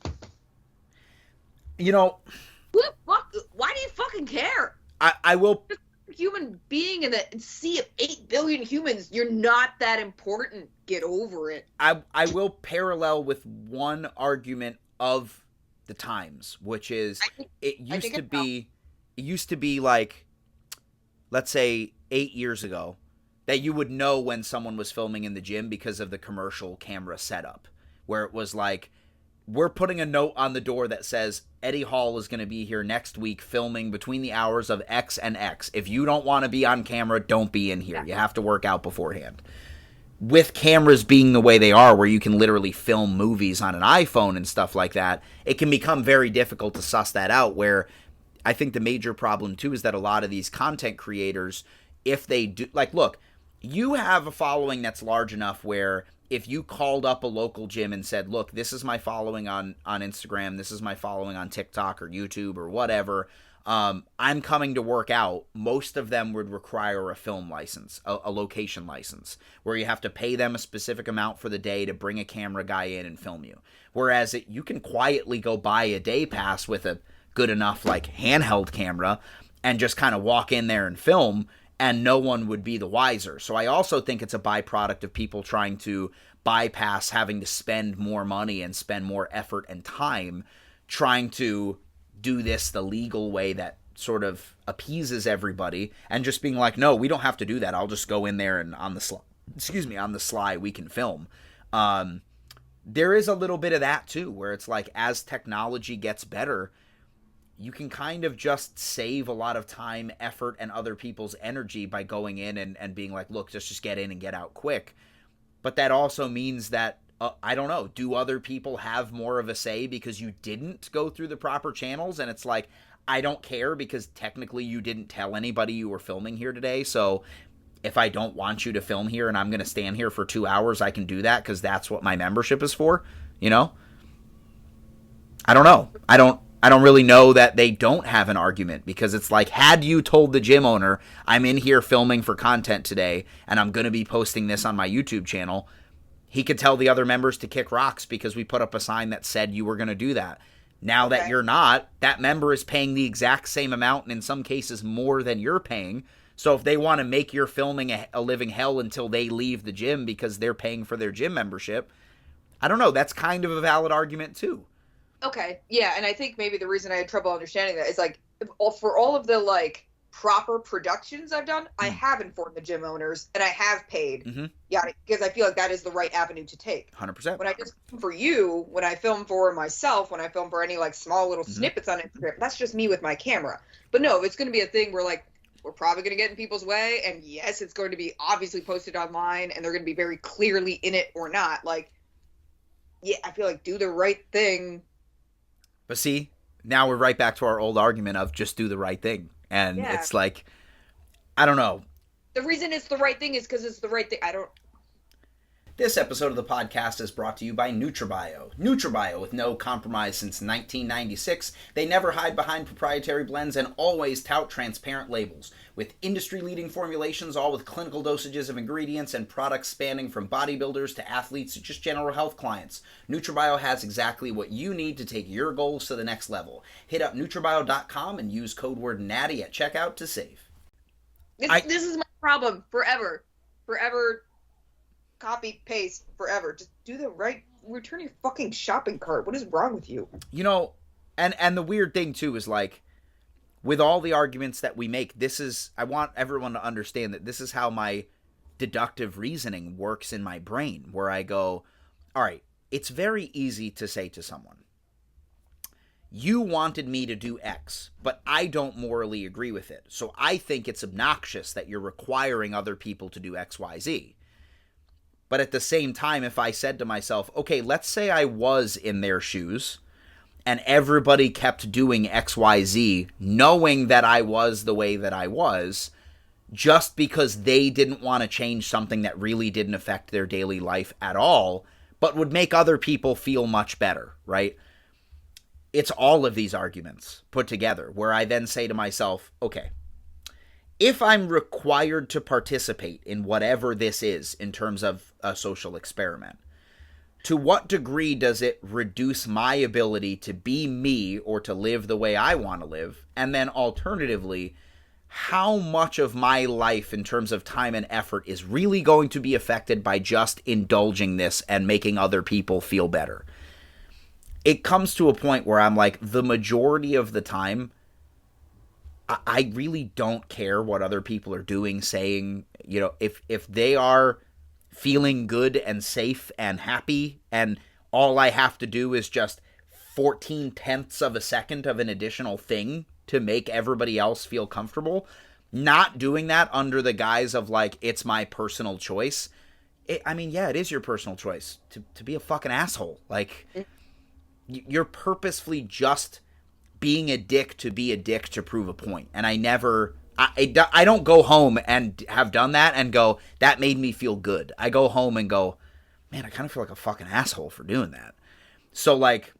you know, who the fuck? Why do you fucking care? I will. Human being in the sea of 8 billion humans, you're not that important. Get over it. I will parallel with one argument of the times, which is it used to be like, let's say 8 years ago, that you would know when someone was filming in the gym because of the commercial camera setup, where it was like, we're putting a note on the door that says Eddie Hall is going to be here next week filming between the hours of X and X. If you don't want to be on camera, don't be in here. Yeah. You have to work out beforehand. With cameras being the way they are, where you can literally film movies on an iPhone and stuff like that, it can become very difficult to suss that out, where I think the major problem too is that a lot of these content creators, if they do, like, look, you have a following that's large enough where if you called up a local gym and said, look, this is my following on Instagram, this is my following on TikTok or YouTube or whatever, I'm coming to work out, most of them would require a film license, a location license, where you have to pay them a specific amount for the day to bring a camera guy in and film you. Whereas you can quietly go buy a day pass with a good enough, like, handheld camera and just kind of walk in there and film, and no one would be the wiser. So I also think it's a byproduct of people trying to bypass having to spend more money and spend more effort and time trying to do this the legal way that sort of appeases everybody, and just being like, no, we don't have to do that. I'll just go in there and on the sly we can film. There is a little bit of that too, where it's like, as technology gets better, you can kind of just save a lot of time, effort, and other people's energy by going in and being like, look, just get in and get out quick. But that also means that, I don't know, do other people have more of a say because you didn't go through the proper channels? And it's like, I don't care because technically you didn't tell anybody you were filming here today. So if I don't want you to film here and I'm going to stand here for 2 hours, I can do that because that's what my membership is for, you know? I don't know. I don't really know that they don't have an argument, because it's like, had you told the gym owner, I'm in here filming for content today and I'm going to be posting this on my YouTube channel, he could tell the other members to kick rocks because we put up a sign that said you were going to do that. Now that you're not, that member is paying the exact same amount, and in some cases more than you're paying. So if they want to make your filming a living hell until they leave the gym because they're paying for their gym membership, I don't know, that's kind of a valid argument too. Okay, yeah, and I think maybe the reason I had trouble understanding that is, like, for all of the, like, proper productions I've done, I have informed the gym owners, and I have paid, because I feel like that is the right avenue to take. 100%. When I just film for you, when I film for myself, when I film for any, like, small little snippets on Instagram, that's just me with my camera. But no, it's going to be a thing where, like, we're probably going to get in people's way, and yes, it's going to be obviously posted online, and they're going to be very clearly in it or not. Like, yeah, I feel like do the right thing. But see, now we're right back to our old argument of just do the right thing. And it's like, I don't know. The reason it's the right thing is because it's the right thing. This episode of the podcast is brought to you by NutraBio. NutraBio, with no compromise since 1996, they never hide behind proprietary blends and always tout transparent labels. With industry-leading formulations, all with clinical dosages of ingredients and products spanning from bodybuilders to athletes to just general health clients, NutraBio has exactly what you need to take your goals to the next level. Hit up NutraBio.com and use code word NATTY at checkout to save. This is my problem forever. Copy, paste, forever. Just do the right. Return your fucking shopping cart. What is wrong with you? You know, and the weird thing too is like, with all the arguments that we make, I want everyone to understand that this is how my deductive reasoning works in my brain, where I go, all right, it's very easy to say to someone, you wanted me to do X, but I don't morally agree with it. So I think it's obnoxious that you're requiring other people to do X, Y, Z. But at the same time, if I said to myself, okay, let's say I was in their shoes and everybody kept doing X, Y, Z, knowing that I was the way that I was, just because they didn't want to change something that really didn't affect their daily life at all, but would make other people feel much better, right? It's all of these arguments put together where I then say to myself, okay, if I'm required to participate in whatever this is in terms of a social experiment, to what degree does it reduce my ability to be me or to live the way I want to live? And then alternatively, how much of my life in terms of time and effort is really going to be affected by just indulging this and making other people feel better? It comes to a point where I'm like, the majority of the time, I really don't care what other people are doing, saying, you know, if they are feeling good and safe and happy and all I have to do is just 14/10 of a second of an additional thing to make everybody else feel comfortable, not doing that under the guise of like, it's my personal choice. It is your personal choice to be a fucking asshole. Like, you're purposefully just being a dick to be a dick to prove a point. And I don't go home and have done that and go, that made me feel good. I go home and go, man, I kind of feel like a fucking asshole for doing that. So like,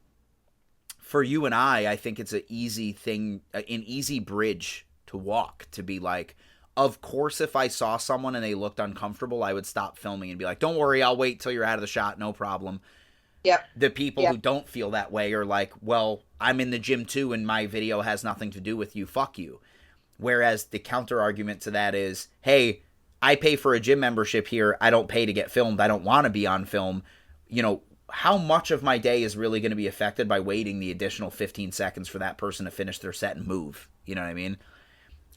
for you and I think it's an easy thing, an easy bridge to walk, to be like, of course, if I saw someone and they looked uncomfortable, I would stop filming and be like, don't worry, I'll wait till you're out of the shot. No problem. Yep. The people who don't feel that way are like, well, I'm in the gym too and my video has nothing to do with you. Fuck you. Whereas the counter argument to that is, hey, I pay for a gym membership here. I don't pay to get filmed. I don't want to be on film. You know, how much of my day is really going to be affected by waiting the additional 15 seconds for that person to finish their set and move? You know what I mean?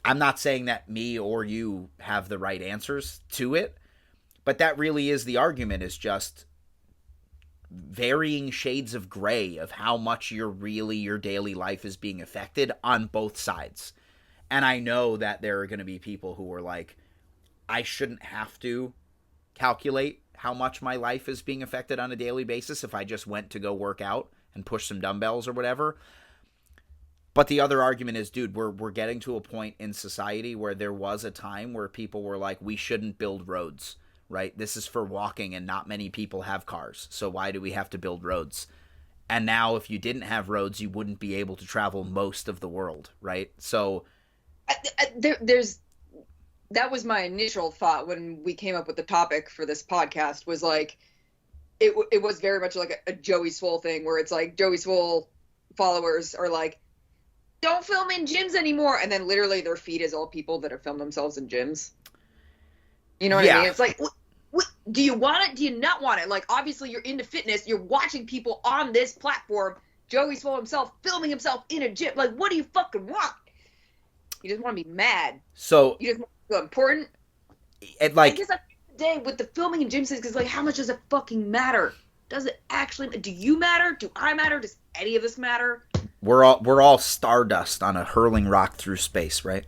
I'm not saying that me or you have the right answers to it, but that really is the argument, is just varying shades of gray of how much your daily life is being affected on both sides. And I know that there are going to be people who are like, I shouldn't have to calculate how much my life is being affected on a daily basis if I just went to go work out and push some dumbbells or whatever. But the other argument is, dude, we're getting to a point in society where there was a time where people were like, we shouldn't build roads. Right? This is for walking and not many people have cars. So why do we have to build roads? And now if you didn't have roads, you wouldn't be able to travel most of the world, right? So that was my initial thought when we came up with the topic for this podcast, was like, it was very much like a Joey Swole thing, where it's like Joey Swole followers are like, don't film in gyms anymore. And then literally their feed is all people that have filmed themselves in gyms. You know what I mean? It's like, do you want it? Do you not want it? Like, obviously you're into fitness. You're watching people on this platform, Joey Swole himself, filming himself in a gym. Like, what do you fucking want? You just want to be mad. So you just want to feel important. It, like, I guess at the end of the day with the filming in gyms, because like, how much does it fucking matter? Does it actually? Do you matter? Do I matter? Does any of this matter? We're all stardust on a hurling rock through space, right?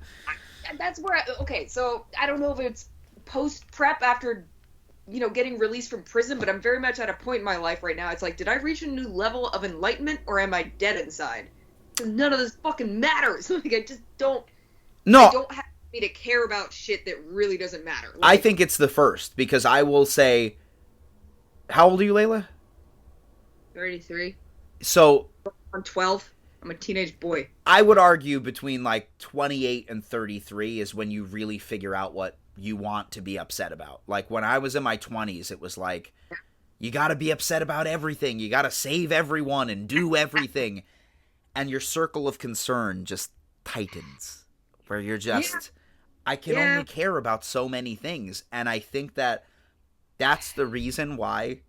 That's where okay, so I don't know if it's post prep after, you know, getting released from prison, but I'm very much at a point in my life right now. It's like, did I reach a new level of enlightenment, or am I dead inside? Because none of this fucking matters. Like, I just don't. No. I don't have me to care about shit that really doesn't matter. Like, I think it's the first, because I will say, how old are you, Layla? 33. So I'm 12. I'm a teenage boy. I would argue between like 28 and 33 is when you really figure out what you want to be upset about. Like when I was in my 20s, it was like, you got to be upset about everything. You got to save everyone and do everything. And your circle of concern just tightens, where you're just, I can only care about so many things. And I think that that's the reason why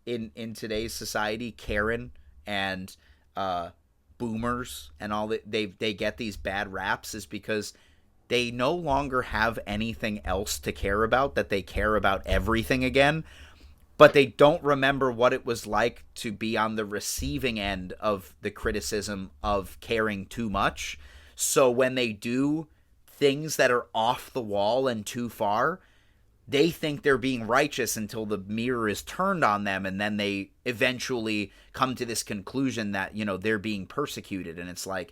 in today's society, Karen and boomers and all that, they get these bad raps, is because they no longer have anything else to care about, that they care about everything again, but they don't remember what it was like to be on the receiving end of the criticism of caring too much. So when they do things that are off the wall and too far, they think they're being righteous until the mirror is turned on them, and then they eventually come to this conclusion that, you know, they're being persecuted. And it's like,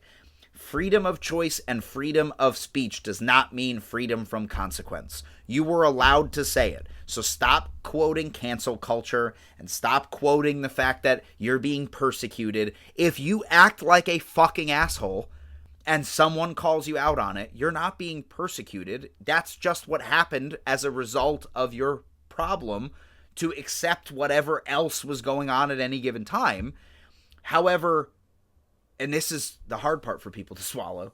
freedom of choice and freedom of speech does not mean freedom from consequence. You were allowed to say it. So stop quoting cancel culture and stop quoting the fact that you're being persecuted. If you act like a fucking asshole and someone calls you out on it, you're not being persecuted. That's just what happened as a result of your problem to accept whatever else was going on at any given time. However, and this is the hard part for people to swallow,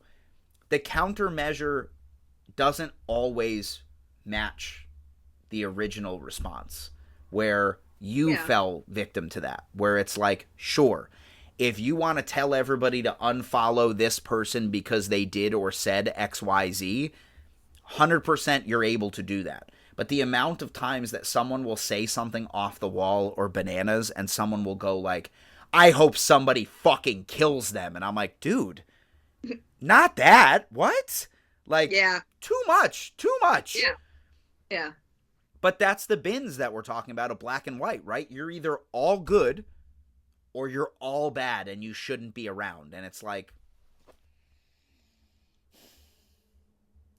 the countermeasure doesn't always match the original response, where you fell victim to that, where it's like, sure, if you want to tell everybody to unfollow this person because they did or said XYZ, 100% you're able to do that. But the amount of times that someone will say something off the wall or bananas and someone will go like, I hope somebody fucking kills them. And I'm like, dude, not that. What? Like, too much. Yeah. But that's the bins that we're talking about, of black and white, right? You're either all good or you're all bad and you shouldn't be around. And it's like,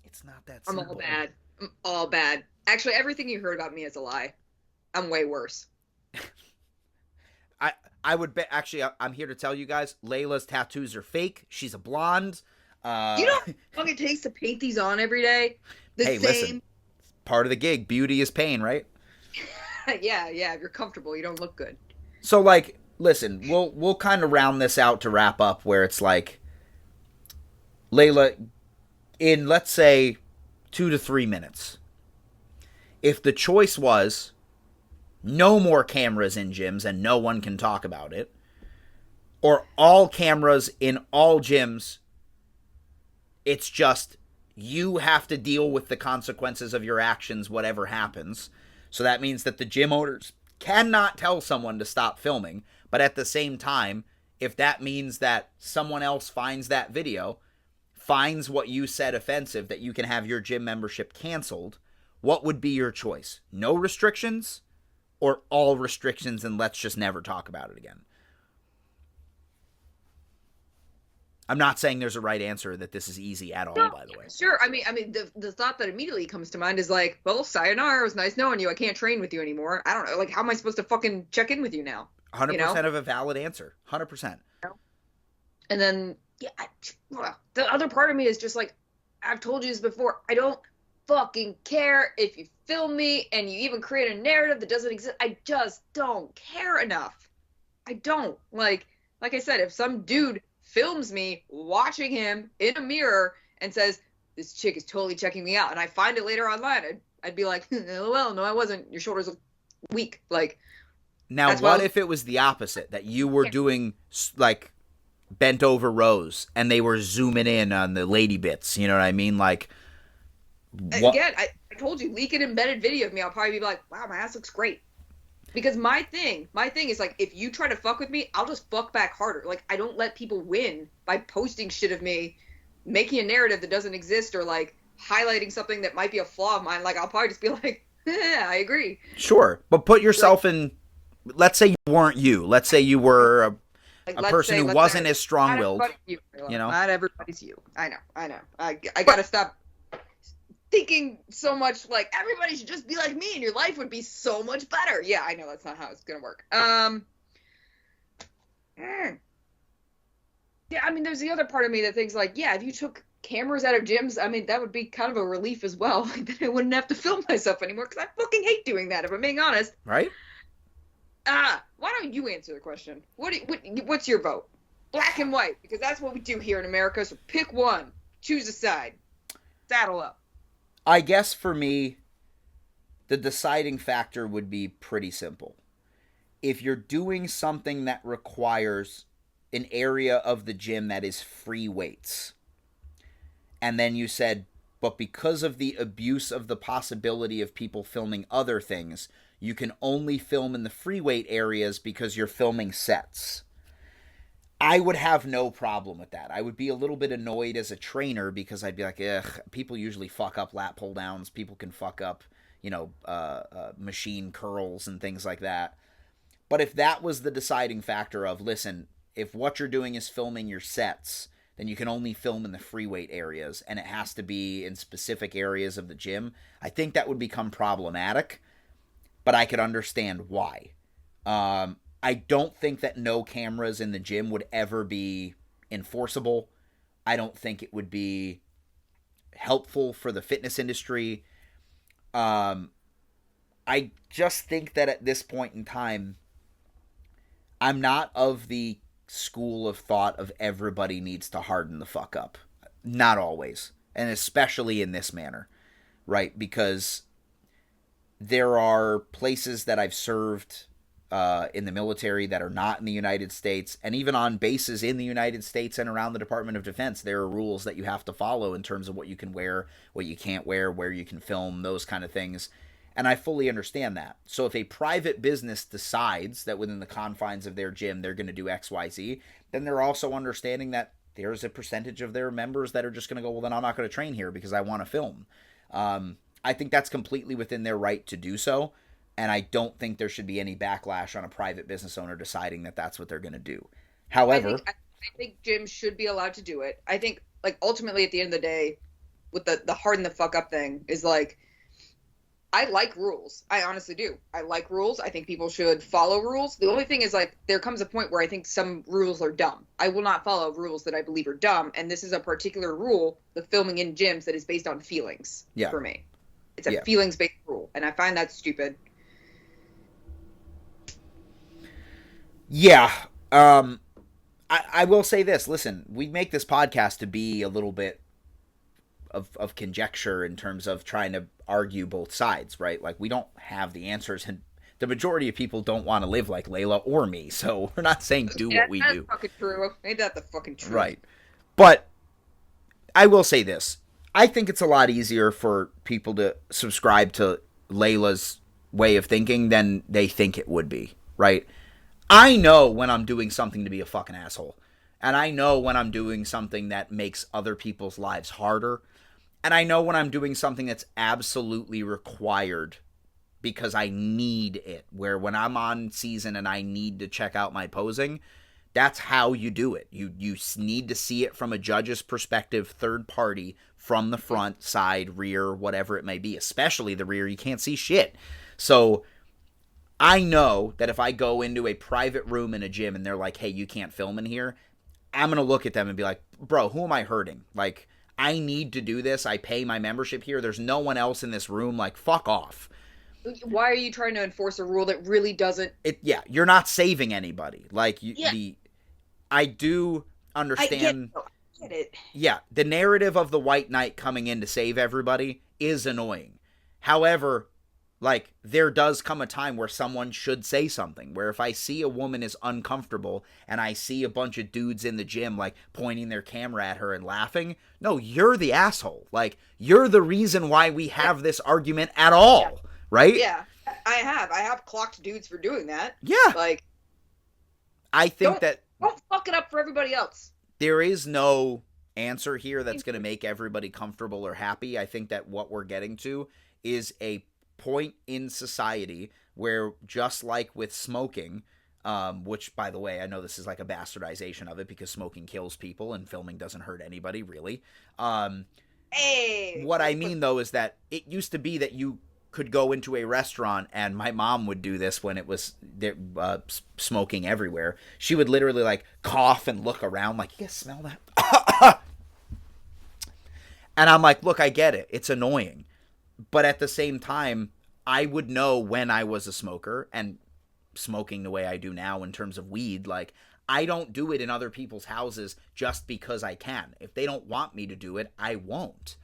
it's not that simple. I'm all bad. I'm all bad. Actually, everything you heard about me is a lie. I'm way worse. I would bet, actually, I'm here to tell you guys, Layla's tattoos are fake. She's a blonde. You know how long it takes to paint these on every day? Hey, listen, part of the gig. Beauty is pain, right? Yeah. If you're comfortable, you don't look good. So, like, listen, we'll kind of round this out to wrap up, where it's like, Layla, in, let's say, 2 to 3 minutes, if the choice was no more cameras in gyms and no one can talk about it, or all cameras in all gyms, it's just you have to deal with the consequences of your actions, whatever happens. So that means that the gym owners cannot tell someone to stop filming, but at the same time, if that means that someone else finds that video, finds what you said offensive, that you can have your gym membership canceled, what would be your choice? No restrictions? Or all restrictions and let's just never talk about it again? I'm not saying there's a right answer, that this is easy at all, by the way. Sure. I mean, the thought that immediately comes to mind is like, well, sayonara, it was nice knowing you. I can't train with you anymore. I don't know. Like, how am I supposed to fucking check in with you now? 100% of a valid answer. 100%. And then, the other part of me is just like, I've told you this before, I don't fucking care if you film me and you even create a narrative that doesn't exist. I just don't care enough. I don't. Like I said, if some dude films me watching him in a mirror and says, this chick is totally checking me out, and I find it later online, I'd be like, well, no, I wasn't. Your shoulders look weak. Like, now, what if it was the opposite, that you were doing like bent over rows and they were zooming in on the lady bits? You know what I mean? Like, what? Again, I told you, leak an embedded video of me. I'll probably be like, wow, my ass looks great. Because my thing is like, if you try to fuck with me, I'll just fuck back harder. Like, I don't let people win by posting shit of me, making a narrative that doesn't exist, or like highlighting something that might be a flaw of mine. Like, I'll probably just be like, yeah, I agree. Sure. But put yourself in, let's say you weren't you. Let's say you were a person who wasn't as strong-willed. You know? Not everybody's you. I know. I gotta stop thinking so much like everybody should just be like me and your life would be so much better. Yeah, I know that's not how it's gonna work. Yeah, I mean, there's the other part of me that thinks like, yeah, if you took cameras out of gyms, I mean, that would be kind of a relief as well. Like, then I wouldn't have to film myself anymore because I fucking hate doing that, if I'm being honest. Right? Why don't you answer the question? What's your vote? Black and white, because that's what we do here in America. So pick one, choose a side, saddle up. I guess for me, the deciding factor would be pretty simple. If you're doing something that requires an area of the gym that is free weights, and then you said, but because of the abuse of the possibility of people filming other things, you can only film in the free weight areas because you're filming sets. I would have no problem with that. I would be a little bit annoyed as a trainer because I'd be like, ugh, people usually fuck up lat pull downs. People can fuck up, machine curls and things like that. But if that was the deciding factor of, listen, if what you're doing is filming your sets, then you can only film in the free weight areas and it has to be in specific areas of the gym, I think that would become problematic, but I could understand why. I don't think that no cameras in the gym would ever be enforceable. I don't think it would be helpful for the fitness industry. I just think that at this point in time, I'm not of the school of thought of everybody needs to harden the fuck up. Not always. And especially in this manner, right? Because there are places that I've served in the military that are not in the United States, and even on bases in the United States and around the Department of Defense, there are rules that you have to follow in terms of what you can wear, what you can't wear, where you can film, those kind of things. And I fully understand that. So if a private business decides that within the confines of their gym they're going to do XYZ, then they're also understanding that there's a percentage of their members that are just going to go, well, then I'm not going to train here because I want to film. I think that's completely within their right to do so. And I don't think there should be any backlash on a private business owner deciding that that's what they're going to do. However, I think gyms should be allowed to do it. I think, like, ultimately at the end of the day, with the harden the fuck up thing is like, I like rules. I honestly do. I like rules. I think people should follow rules. The only thing is, like, there comes a point where I think some rules are dumb. I will not follow rules that I believe are dumb. And this is a particular rule, the filming in gyms, that is based on feelings for me. It's a feelings-based rule. And I find that stupid. Yeah. I will say this. Listen, we make this podcast to be a little bit of conjecture in terms of trying to argue both sides, right? Like, we don't have the answers, and the majority of people don't want to live like Layla or me, so we're not saying do what we do. That's fucking true. Ain't that the fucking truth? Right. But I will say this. I think it's a lot easier for people to subscribe to Layla's way of thinking than they think it would be, right? I know when I'm doing something to be a fucking asshole. And I know when I'm doing something that makes other people's lives harder. And I know when I'm doing something that's absolutely required because I need it. Where when I'm on season and I need to check out my posing, that's how you do it. You need to see it from a judge's perspective, third party, from the front, side, rear, whatever it may be. Especially the rear, you can't see shit. So I know that if I go into a private room in a gym and they're like, hey, you can't film in here, I'm going to look at them and be like, bro, who am I hurting? Like, I need to do this. I pay my membership here. There's no one else in this room. Like, fuck off. Why are you trying to enforce a rule that really doesn't? Yeah, you're not saving anybody. Like, I do understand. I get it. Yeah, the narrative of the white knight coming in to save everybody is annoying. However, like, there does come a time where someone should say something. Where if I see a woman is uncomfortable and I see a bunch of dudes in the gym, like, pointing their camera at her and laughing, no, you're the asshole. Like, you're the reason why we have this argument at all, right? Yeah, I have clocked dudes for doing that. Yeah. Like, I think don't fuck it up for everybody else. There is no answer here that's going to make everybody comfortable or happy. I think that what we're getting to is a point in society where, just like with smoking, which, by the way, I know this is like a bastardization of it because smoking kills people and filming doesn't hurt anybody, really. Hey. What I mean, though, is that it used to be that you could go into a restaurant, and my mom would do this when it was smoking everywhere. She would literally like cough and look around like, you guys smell that? And I'm like, look, I get it. It's annoying. But at the same time, I would know when I was a smoker and smoking the way I do now in terms of weed. Like, I don't do it in other people's houses just because I can. If they don't want me to do it, I won't.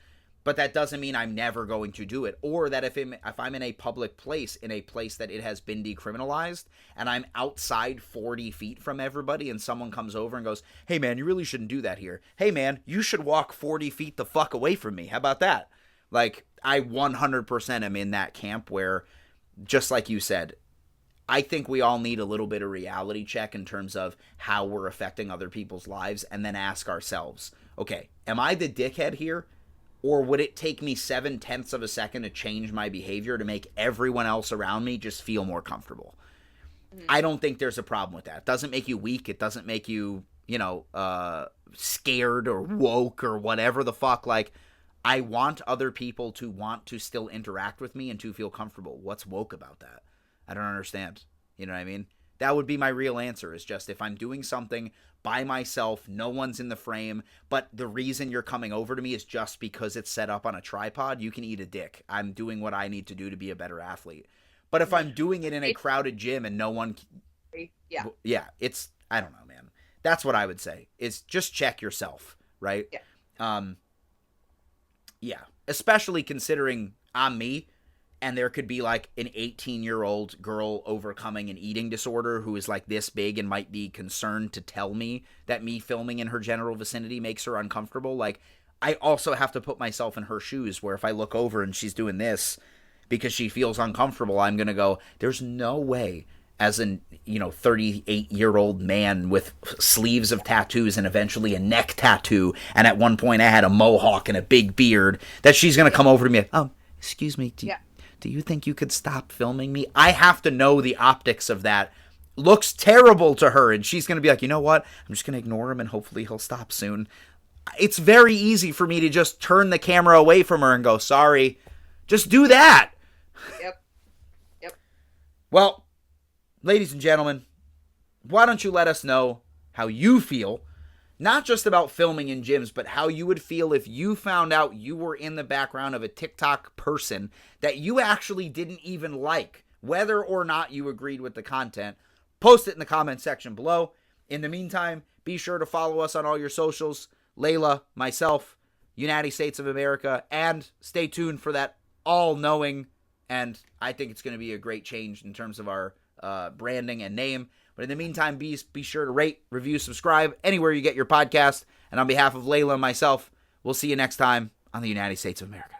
But that doesn't mean I'm never going to do it. Or that if I'm in a public place, in a place that it has been decriminalized, and I'm outside 40 feet from everybody, and someone comes over and goes, hey man, you really shouldn't do that here. Hey man, you should walk 40 feet the fuck away from me. How about that? Like, I 100% am in that camp where, just like you said, I think we all need a little bit of reality check in terms of how we're affecting other people's lives, and then ask ourselves, okay, am I the dickhead here? Or would it take me 0.7 of a second to change my behavior to make everyone else around me just feel more comfortable? Mm-hmm. I don't think there's a problem with that. It doesn't make you weak. It doesn't make you, scared or woke or whatever the fuck. Like, I want other people to want to still interact with me and to feel comfortable. What's woke about that? I don't understand. You know what I mean? That would be my real answer, is just if I'm doing something by myself, no one's in the frame, but the reason you're coming over to me is just because it's set up on a tripod, you can eat a dick. I'm doing what I need to do to be a better athlete. But if I'm doing it in a crowded gym and no one... Yeah, it's... I don't know, man. That's what I would say, is just check yourself, right? Yeah. Yeah. Especially considering I'm me, and there could be like an 18-year-old girl overcoming an eating disorder who is like this big and might be concerned to tell me that me filming in her general vicinity makes her uncomfortable. Like, I also have to put myself in her shoes, where if I look over and she's doing this because she feels uncomfortable, I'm going to go, there's no way, as an 38-year-old man with sleeves of tattoos and eventually a neck tattoo, and at one point I had a mohawk and a big beard, that she's going to come over to me like, excuse me, do you think you could stop filming me? I have to know the optics of that. Looks terrible to her, and she's going to be like, you know what? I'm just going to ignore him, and hopefully he'll stop soon. It's very easy for me to just turn the camera away from her and go, sorry. Just do that. Yep. Well, ladies and gentlemen, why don't you let us know how you feel, not just about filming in gyms, but how you would feel if you found out you were in the background of a TikTok person that you actually didn't even like, whether or not you agreed with the content. Post it in the comment section below. In the meantime, be sure to follow us on all your socials. Layla, myself, U-NATTY States of America, and stay tuned for that all-knowing, and I think it's going to be a great change in terms of our branding and name. But in the meantime, be sure to rate, review, subscribe anywhere you get your podcast. And on behalf of Layla and myself, we'll see you next time on the U-NATTY States of America.